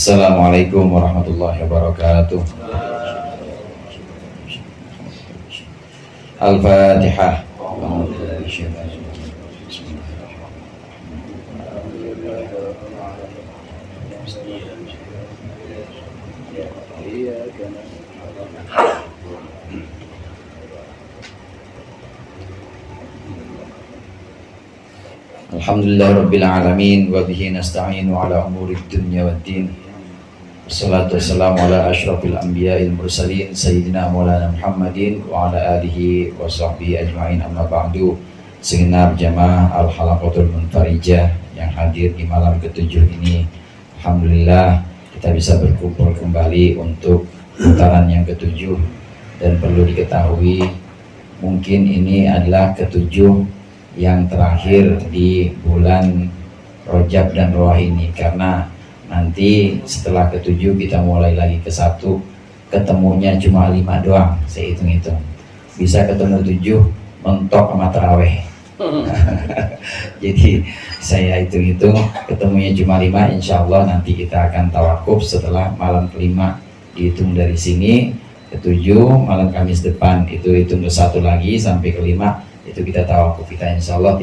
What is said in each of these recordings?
Assalamualaikum warahmatullahi wabarakatuh. Al-Fatihah. Alhamdulillahirabbil alamin wa bihi nasta'inu ala umuri dunya waddin. Wassalatu wassalamu ala asyrafil anbiya'il mursalin sayyidina maulana Muhammadin wa ala alihi wa sahbihi ajma'in, amma ba'du. Segenap jamaah al-halaqatul munfarijah yang hadir di malam ketujuh ini, alhamdulillah kita bisa berkumpul kembali untuk putaran yang ketujuh. Dan perlu diketahui, mungkin ini adalah ketujuh yang terakhir di bulan Rajab dan Roah ini, karena nanti setelah ketujuh kita mulai lagi ke satu, ketemunya cuma 5 doang. Saya hitung-hitung bisa ketemu 7 mentok sama terawih. Jadi saya hitung-hitung ketemunya cuma 5. Insya Allah nanti kita akan tawakuf setelah malam kelima, dihitung dari sini ketujuh, malam Kamis depan itu hitung ke 1 lagi sampai kelima, itu kita tawakuf. Kita insya Allah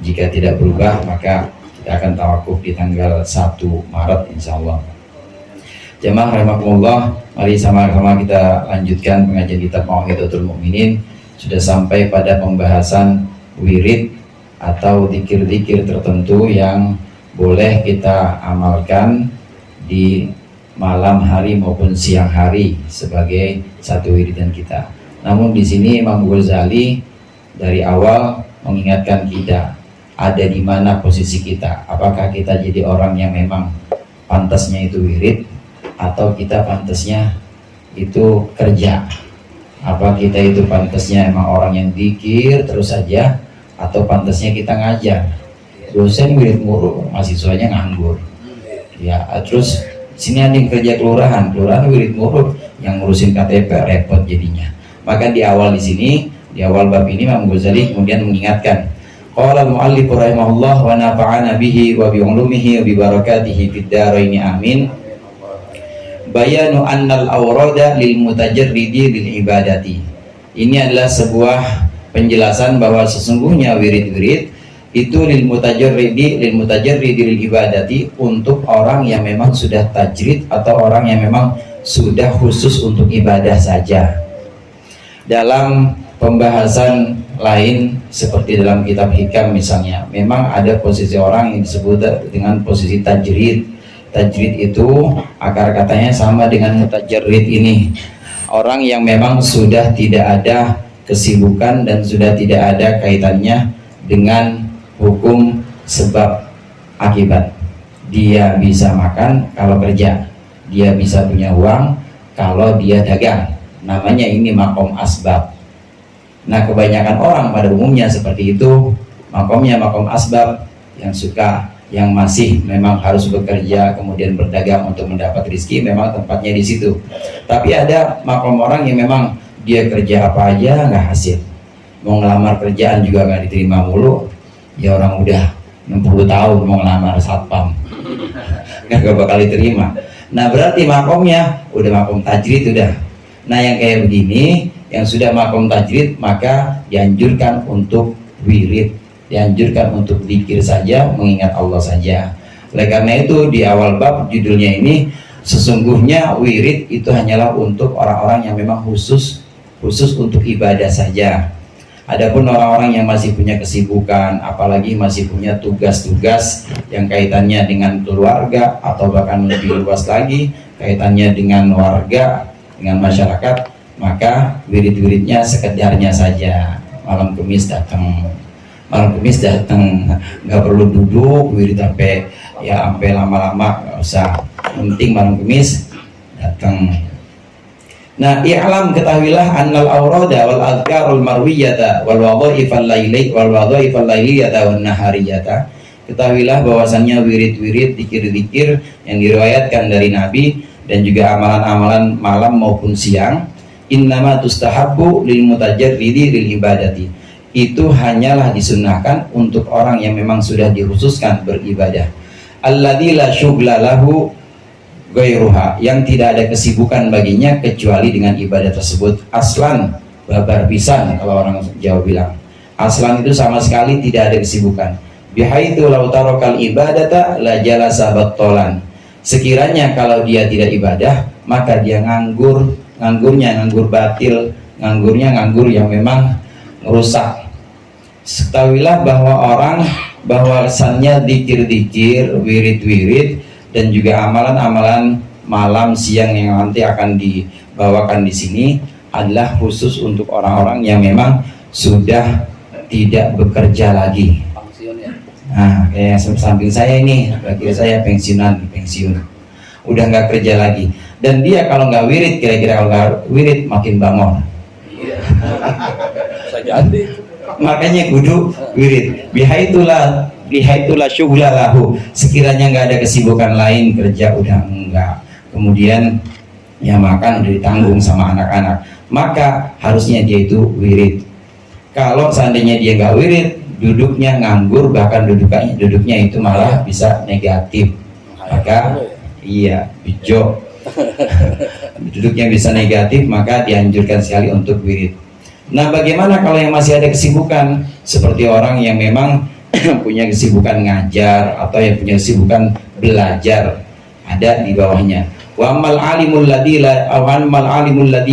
jika tidak berubah maka kita akan tawakuf di tanggal 1 Maret insya Allah. Jamaah rahimakumullah, mari sama-sama kita lanjutkan pengajian kitab Mau'izatul Mukminin. Sudah sampai pada pembahasan wirid atau zikir-zikir tertentu yang boleh kita amalkan di malam hari maupun siang hari sebagai satu wiridan kita. Namun di sini Imam Ghazali dari awal mengingatkan kita ada di mana posisi kita. Apakah kita jadi orang yang memang pantasnya itu wirid, atau kita pantasnya itu kerja? Apa kita itu pantasnya emang orang yang zikir terus saja, atau pantasnya kita ngajar? Dosen wirid mulu, mahasiswanya nganggur. Ya, terus sini ada yang kerja kelurahan wirid mulu, yang ngurusin KTP repot jadinya. Maka di awal di awal bab ini Imam Ghazali kemudian mengingatkan, qala al-mu'allif rahimahullah wa nafa'ana bihi wa bi ulumihi wa bi barakatihi fid dharain amin. Bayanu annal awrada lil mutajarridi lil ibadati. Ini adalah sebuah penjelasan bahwa sesungguhnya wirid-wirid itu lil mutajarridi lil ibadati, untuk orang yang memang sudah tajrid atau orang yang memang sudah khusus untuk ibadah saja. Dalam pembahasan lain seperti dalam kitab Hikam misalnya, memang ada posisi orang yang disebut dengan posisi tajrid. Tajrid itu akar katanya sama dengan mutajarrid ini, orang yang memang sudah tidak ada kesibukan dan sudah tidak ada kaitannya dengan hukum sebab akibat. Dia bisa makan kalau kerja, dia bisa punya uang kalau dia dagang. Namanya ini makom asbab. Nah, kebanyakan orang pada umumnya seperti itu, makomnya makom asbab, yang masih memang harus bekerja kemudian berdagang untuk mendapat rezeki, memang tempatnya di situ. Tapi ada makom orang yang memang dia kerja apa aja nggak hasil, mau ngelamar kerjaan juga nggak diterima mulu. Ya orang udah 60 tahun mau ngelamar satpam nggak bakal diterima. Nah, berarti makomnya udah makom tajrid udah. Nah, yang kayak begini, yang sudah makom tajrid, maka dianjurkan untuk wirid, dianjurkan untuk zikir saja, mengingat Allah saja. Oleh karena itu di awal bab judulnya ini, sesungguhnya wirid itu hanyalah untuk orang-orang yang memang khusus untuk ibadah saja. Adapun orang-orang yang masih punya kesibukan, apalagi masih punya tugas-tugas yang kaitannya dengan keluarga, atau bahkan lebih luas lagi kaitannya dengan warga, dengan masyarakat, maka wirid-wiridnya sekedarnya saja. Malam Kamis datang, nggak perlu duduk wirid sampai lama-lama, nggak usah. Penting malam Kamis datang. Nah, i'lam, ketahuilah, annal awrada wal adhkarul marwiyata wal wadhaifal lailiyata wan nahariyata. Ketahuilah bahwasannya wirid-wirid, zikir-zikir yang diriwayatkan dari Nabi dan juga amalan-amalan malam maupun siang, innama tustahabbu lil mutajarridi lil ibadati. Itu hanyalah disunnahkan untuk orang yang memang sudah dikhususkan beribadah. Alladzi la syughla lahu ghairuha, yang tidak ada kesibukan baginya kecuali dengan ibadah tersebut. Aslan, babar pisan kalau orang Jawa bilang. Aslan itu sama sekali tidak ada kesibukan. Bihaitsu law tarakal ibadata la jalasa battalan. Sekiranya kalau dia tidak ibadah, maka dia nganggur, nganggur batil, nganggur yang memang merusak. Ketahuilah bahwasannya dikir-dikir, wirid-wirid, dan juga amalan-amalan malam siang yang nanti akan dibawakan di sini adalah khusus untuk orang-orang yang memang sudah tidak bekerja lagi. Nah, kayak samping saya ini, bagi saya pensiun, udah nggak kerja lagi. Dan dia kalau nggak wirid, kira-kira kalau nggak wirid makin bangor. Makanya kudu wirid. Bihaitulah syughla lahu. Sekiranya nggak ada kesibukan lain, kerja udah enggak. Kemudian ya makan udah ditanggung sama anak-anak, maka harusnya dia itu wirid. Kalau seandainya dia nggak wirid, duduknya nganggur, bahkan duduknya itu malah bisa negatif, maka iya bijo duduknya bisa negatif, maka dianjurkan sekali untuk wirid. Nah, bagaimana kalau yang masih ada kesibukan, seperti orang yang memang punya kesibukan ngajar atau yang punya kesibukan belajar, ada di bawahnya. Wa amal alimul ladzi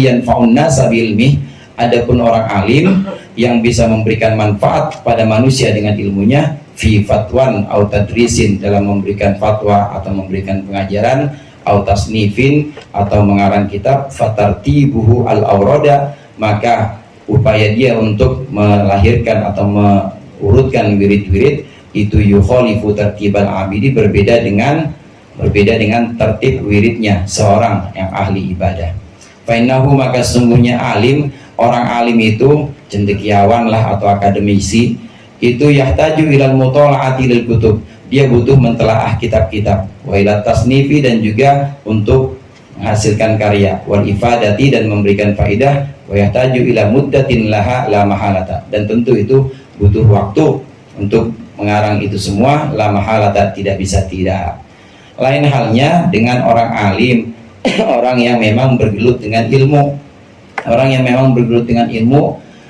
yanfa'un nasa bi ilmihi. Adapun orang alim yang bisa memberikan manfaat pada manusia dengan ilmunya, fi fatwan au tadrisin, dalam memberikan fatwa atau memberikan pengajaran, au tasnifin atau mengarang kitab, fatartibuhu al aurada, maka upaya dia untuk melahirkan atau urutkan wirid-wirid itu yukhalifu tartibal abidi, berbeda dengan tertib wiridnya seorang yang ahli ibadah. Fainahu, maka sungguhnya alim, orang alim itu cendekiawan lah atau akademisi, itu yahtaju ilal mutola'ati lil kutub, dia butuh mentelaah kitab-kitab, wa ila tasnifi, dan juga untuk menghasilkan karya, wal ifadati, dan memberikan faidah, wa yahtaju ila muddatin laha la mahalata, dan tentu itu butuh waktu untuk mengarang itu semua, la mahalata, tidak bisa tidak. Lain halnya dengan orang alim, orang yang memang bergelut dengan ilmu,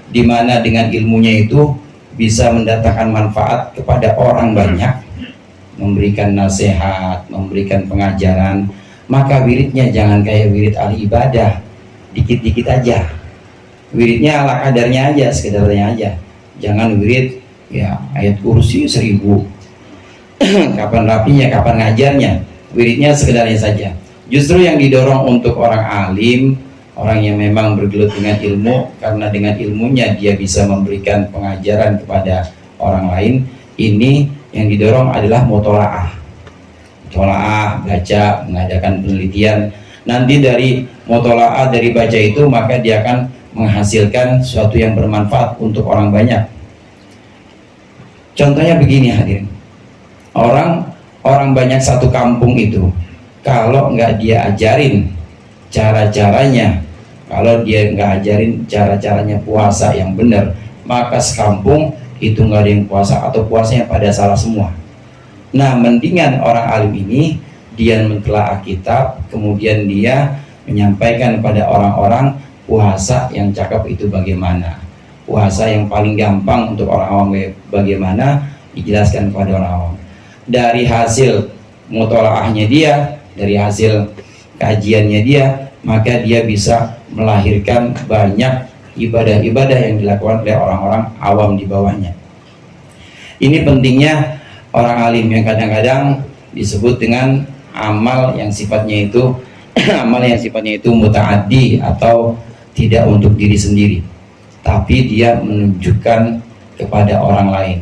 di mana dengan ilmunya itu bisa mendatangkan manfaat kepada orang banyak, memberikan nasihat, memberikan pengajaran, maka wiridnya jangan kayak wirid ahli ibadah, dikit-dikit aja, wiridnya ala kadarnya aja, sekedarnya aja. Jangan wirid ya ayat kursi 1000, kapan rapinya, kapan ngajarnya, wiridnya sekedarnya saja. Justru yang didorong untuk orang alim, orang yang memang bergelut dengan ilmu, karena dengan ilmunya dia bisa memberikan pengajaran kepada orang lain, ini yang didorong adalah mutola'ah, baca, mengadakan penelitian. Nanti dari mutola'ah, dari baca itu, maka dia akan menghasilkan sesuatu yang bermanfaat untuk orang banyak. Contohnya begini hadirin, orang banyak satu kampung itu, kalau nggak dia ajarin cara-caranya, kalau dia nggak ajarin cara-caranya puasa yang benar, maka sekampung itu nggak ada yang puasa atau puasanya pada salah semua. Nah, mendingan orang alim ini dia mentelaah kitab, kemudian dia menyampaikan kepada orang-orang puasa yang cakep itu bagaimana, puasa yang paling gampang untuk orang awam bagaimana, dijelaskan kepada orang awam. Dari hasil mutolaahnya dia, dari hasil kajiannya dia, maka dia bisa melahirkan banyak ibadah-ibadah yang dilakukan oleh orang-orang awam di bawahnya. Ini pentingnya orang alim yang kadang-kadang disebut dengan amal yang sifatnya itu muta'addi atau tidak untuk diri sendiri, tapi dia menunjukkan kepada orang lain.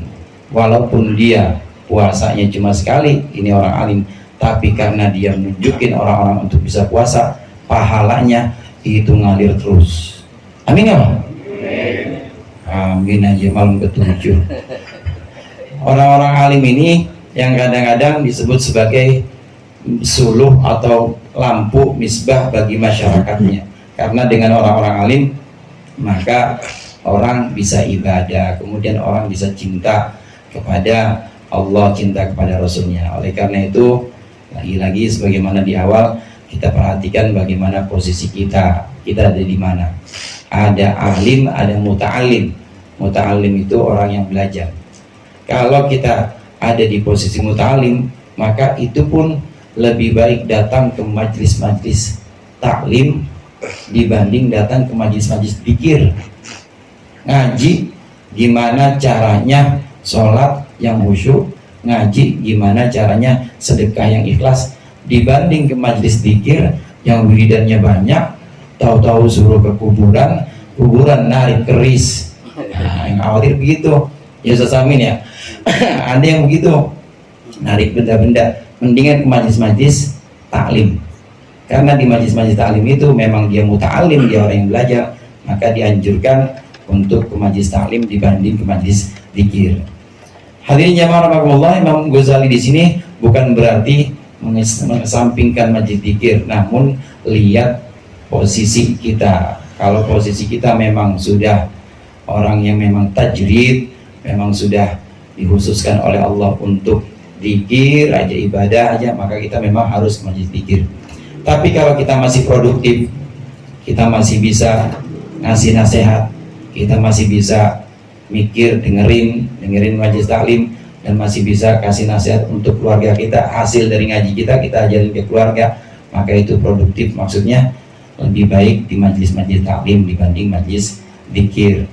Walaupun dia puasanya cuma sekali, ini orang alim, tapi karena dia menunjukin orang-orang untuk bisa puasa, pahalanya itu ngalir terus. Amin ya, Pak? Amin aja malam ke-7. Orang-orang alim ini yang kadang-kadang disebut sebagai suluh atau lampu misbah bagi masyarakatnya, karena dengan orang-orang alim maka orang bisa ibadah, kemudian orang bisa cinta kepada Allah, cinta kepada Rasulnya. Oleh karena itu Lagi-lagi sebagaimana di awal kita perhatikan bagaimana posisi kita ada di mana. Ada alim, ada muta'alim. Muta'alim itu orang yang belajar. Kalau kita ada di posisi muta'alim, maka itu pun lebih baik datang ke majlis-majlis taklim dibanding datang ke majlis-majlis zikir. Ngaji gimana caranya sholat yang khusyuk, ngaji gimana caranya sedekah yang ikhlas, dibanding ke majlis zikir yang wiridannya banyak, tahu-tahu suruh ke kuburan narik keris. Nah, yang khawatir begitu ya Ustaz Amin ya. Ada yang begitu narik benda-benda. Mendingan ke majlis-majlis taklim, karena di majlis-majlis taklim itu memang dia muta'alim, dia orang yang belajar, maka dianjurkan untuk ke majlis taklim dibanding ke majlis zikir. Hadirin jamaah rahimakumullah, Imam Ghazali di sini bukan berarti mengesampingkan majlis zikir, namun lihat posisi kita. Kalau posisi kita memang sudah orang yang memang tajrid, memang sudah dikhususkan oleh Allah untuk zikir aja, ibadah aja, maka kita memang harus ke majlis zikir. Tapi kalau kita masih produktif, kita masih bisa ngasih nasihat, kita masih bisa mikir, dengerin majlis taklim, dan masih bisa kasih nasihat untuk keluarga kita, hasil dari ngaji kita ajarin ke keluarga, maka itu produktif. Maksudnya lebih baik di majlis-majlis taklim dibanding majlis zikir.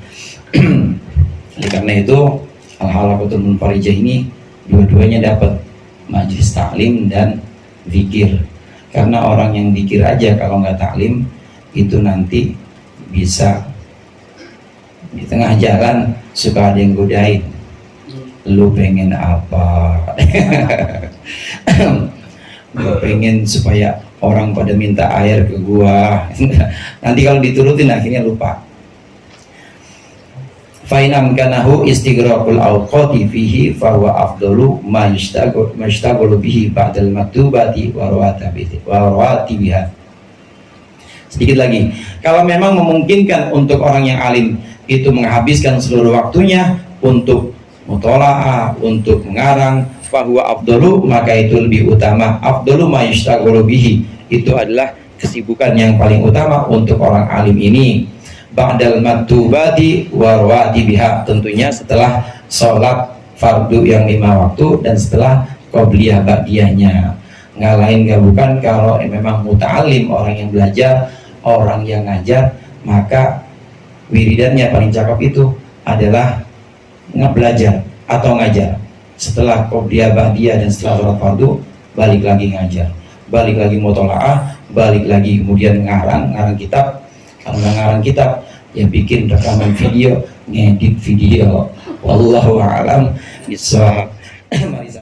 Oleh karena itu al-halaqatul munfarijah ini dua-duanya dapat, majlis taklim dan zikir. Karena orang yang zikir aja kalau nggak taklim itu nanti bisa di tengah jalan suka ada yang godain, lu pengen apa? Gue pengen supaya orang pada minta air ke gua. Nanti kalau diturutin akhirnya lupa. Fainam kanahu istighraqul awqati fihi fahuwa afdalu ma yashtaghalu bihi ba'dal maktubati wa rawatibiha. Sedikit lagi, kalau memang memungkinkan untuk orang yang alim itu menghabiskan seluruh waktunya untuk mutola'ah, untuk mengarang, fahuwa afdalu, maka itu lebih utama. Afdalu ma yashtaghalu bihi, itu adalah kesibukan yang paling utama untuk orang alim ini. Ba'dal maktubati wa rawatibiha, tentunya setelah sholat fardu yang 5 waktu dan setelah qobliyah ba'diyahnya. Nggak lain nggak bukan, kalau memang muta'alim, orang yang belajar, orang yang ngajar, maka wiridannya paling cakep itu adalah ngebelajar atau ngajar. Setelah qobliyah ba'diyah dan setelah sholat fardu, balik lagi ngajar, balik lagi mutola'ah, balik lagi kemudian ngarang kitab. Kalau ngarang kitab ya bikin rekaman video, ngedit video. Wallahu a'lam bishawab.